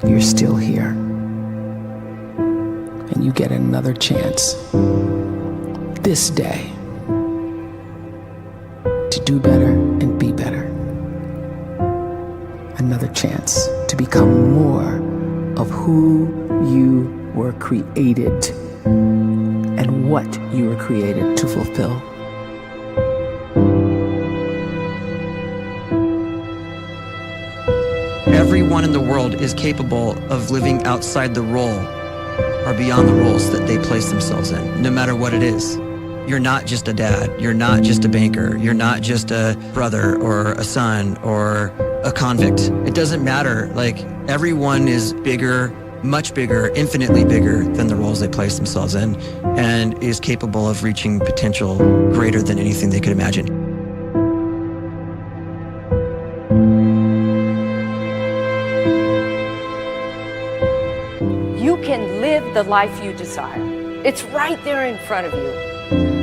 you're still here. And you get another chance this day to do better and be better. Another chance to become more of who you were created and what you were created to fulfill. Everyone in the world is capable of living outside the role or beyond the roles that they place themselves in, no matter what it is. You're not just a dad, you're not just a banker, you're not just a brother or a son or a convict. It doesn't matter. Like, everyone is bigger, much bigger, infinitely bigger than the roles they place themselves in, and is capable of reaching potential greater than anything they could imagine. You can live the life you desire. It's right there in front of you.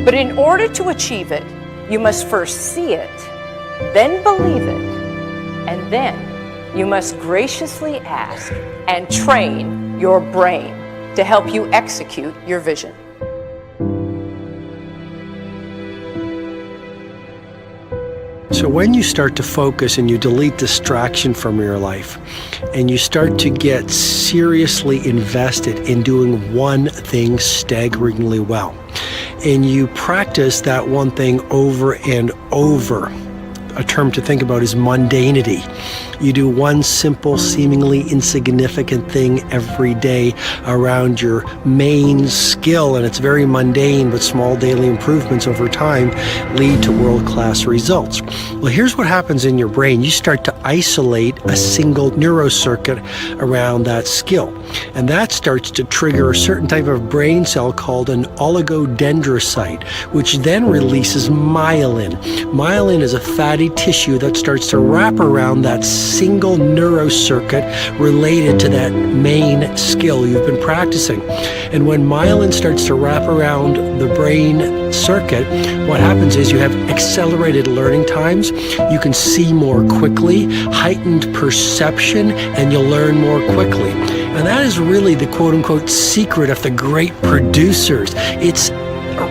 But in order to achieve it, you must first see it, then believe it, and then you must graciously ask and train your brain to help you execute your vision. So when you start to focus and you delete distraction from your life, and you start to get seriously invested in doing one thing staggeringly well, and you practice that one thing over and over, a term to think about is mundanity. You do one simple, seemingly insignificant thing every day around your main skill, and it's very mundane, but small daily improvements over time lead to world-class results. Well, here's what happens in your brain. You start to isolate a single neurocircuit around that skill, and that starts to trigger a certain type of brain cell called an oligodendrocyte, which then releases myelin. Myelin is a fatty tissue that starts to wrap around that single neurocircuit related to that main skill you've been practicing. And when myelin starts to wrap around the brain circuit, what happens is you have accelerated learning times, you can see more quickly, heightened perception, and you'll learn more quickly. And that is really the quote-unquote secret of the great producers. It's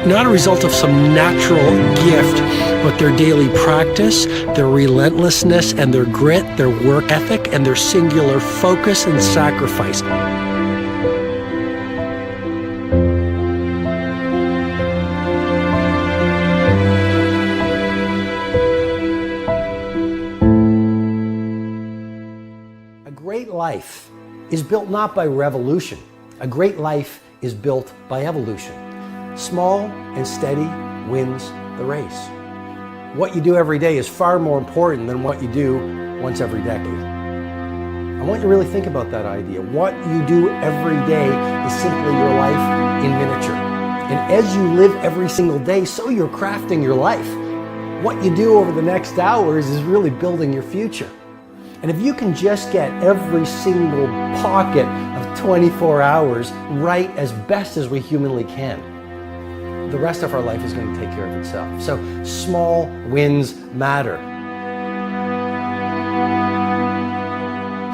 not a result of some natural gift, but their daily practice, their relentlessness and their grit, their work ethic, and their singular focus and sacrifice. A great life is built not by revolution. A great life is built by evolution. Small and steady wins the race. What you do every day is far more important than what you do once every decade. I want you to really think about that idea. What you do every day is simply your life in miniature. And as you live every single day, so you're crafting your life. What you do over the next hours is really building your future. And if you can just get every single pocket of 24 hours right as best as we humanly can, the rest of our life is going to take care of itself. So small wins matter.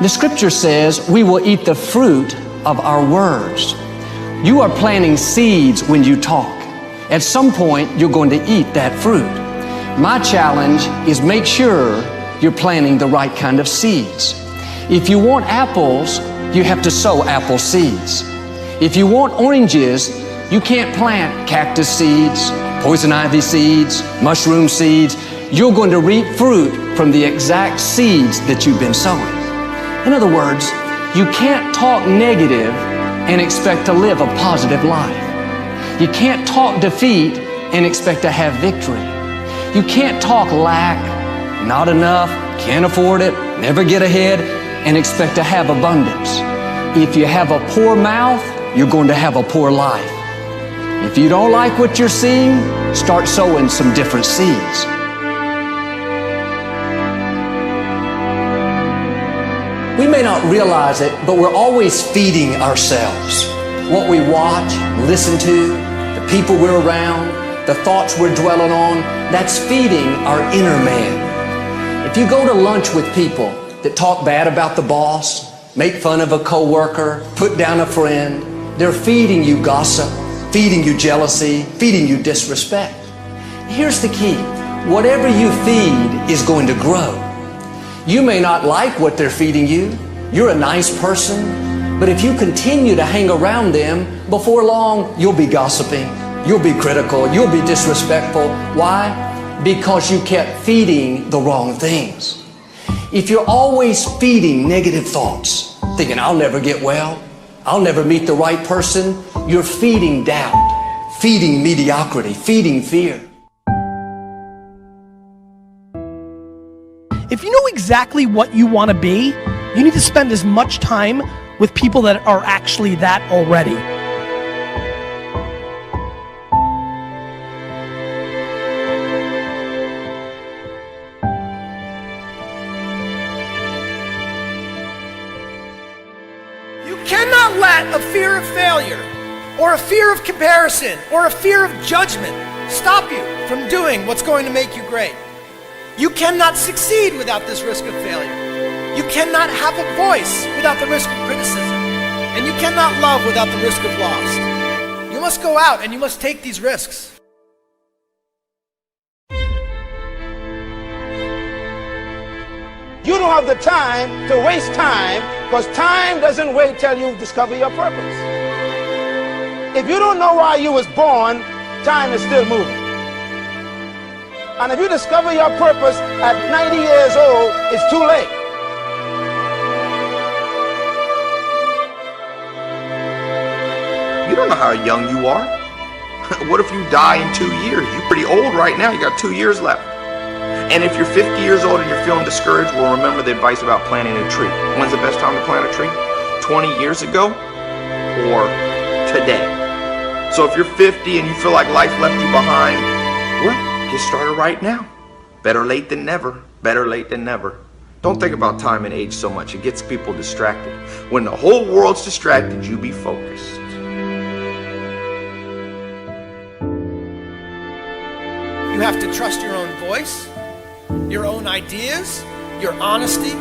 The scripture says we will eat the fruit of our words. You are planting seeds when you talk. At some point, you're going to eat that fruit. My challenge is make sure you're planting the right kind of seeds. If you want apples, you have to sow apple seeds. If you want oranges, you can't plant cactus seeds, poison ivy seeds, mushroom seeds. You're going to reap fruit from the exact seeds that you've been sowing. In other words, you can't talk negative and expect to live a positive life. You can't talk defeat and expect to have victory. You can't talk lack, not enough, can't afford it, never get ahead, and expect to have abundance. If you have a poor mouth, you're going to have a poor life. If you don't like what you're seeing, start sowing some different seeds. We may not realize it, but we're always feeding ourselves. What we watch, listen to, the people we're around, the thoughts we're dwelling on, that's feeding our inner man. If you go to lunch with people that talk bad about the boss, make fun of a coworker, put down a friend. They're feeding you gossip, feeding you jealousy, feeding you disrespect. Here's the key. Whatever you feed is going to grow. You may not like what they're feeding you. You're a nice person, but if you continue to hang around them, before long, you'll be gossiping, you'll be critical, you'll be disrespectful. Why? Because you kept feeding the wrong things. If you're always feeding negative thoughts, thinking, I'll never get well, I'll never meet the right person, you're feeding doubt, feeding mediocrity, feeding fear. If you know exactly what you want to be, you need to spend as much time with people that are actually that already. You cannot let a fear of failure, or a fear of comparison, or a fear of judgment stop you from doing what's going to make you great. You cannot succeed without this risk of failure. You cannot have a voice without the risk of criticism. And you cannot love without the risk of loss. You must go out and you must take these risks. You don't have the time to waste time, because time doesn't wait till you discover your purpose. If you don't know why you was born, time is still moving. And if you discover your purpose at 90 years old, it's too late. You don't know how young you are. What if you die in 2 years? You're pretty old right now. You got 2 years left. And if you're 50 years old and you're feeling discouraged, well, remember the advice about planting a tree. When's the best time to plant a tree? 20 years ago or today? So if you're 50 and you feel like life left you behind, well, get started right now. Better late than never. Better late than never. Don't think about time and age so much. It gets people distracted. When the whole world's distracted, you be focused. You have to trust your own voice, your own ideas, your honesty,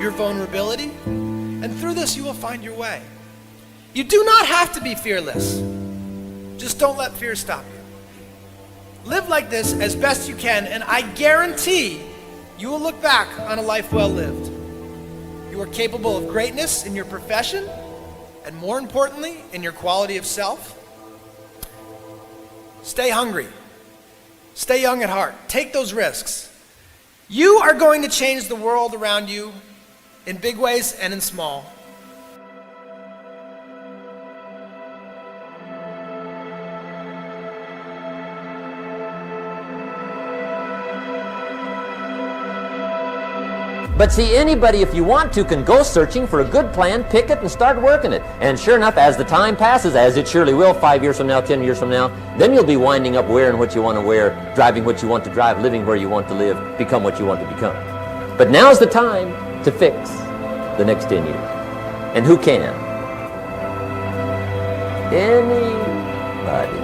your vulnerability, and through this you will find your way. You do not have to be fearless. Just don't let fear stop you. Live like this as best you can, and I guarantee you will look back on a life well lived. You are capable of greatness in your profession, and more importantly, in your quality of self. Stay hungry. Stay young at heart. Take those risks. You are going to change the world around you in big ways and in small. But see, anybody, if you want to, can go searching for a good plan, pick it, and start working it. And sure enough, as the time passes, as it surely will 5 years from now, 10 years from now, then you'll be winding up wearing what you want to wear, driving what you want to drive, living where you want to live, become what you want to become. But now's the time to fix the next 10 years. And who can? Anybody.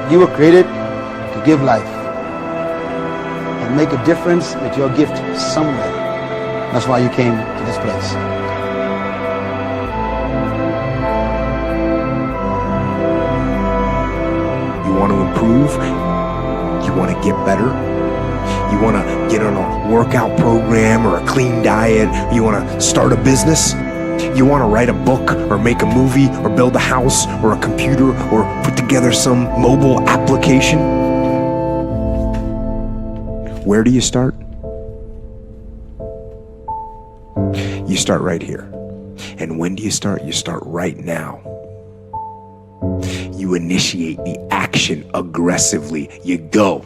You were created to give life and make a difference with your gift somewhere. That's why you came to this place. You want to improve? You want to get better? You want to get on a workout program or a clean diet? You want to start a business? You want to write a book or make a movie or build a house or a computer or put together some mobile application? Where do you start? You start right here. And when do you start? You start right now. You initiate the action aggressively. You go.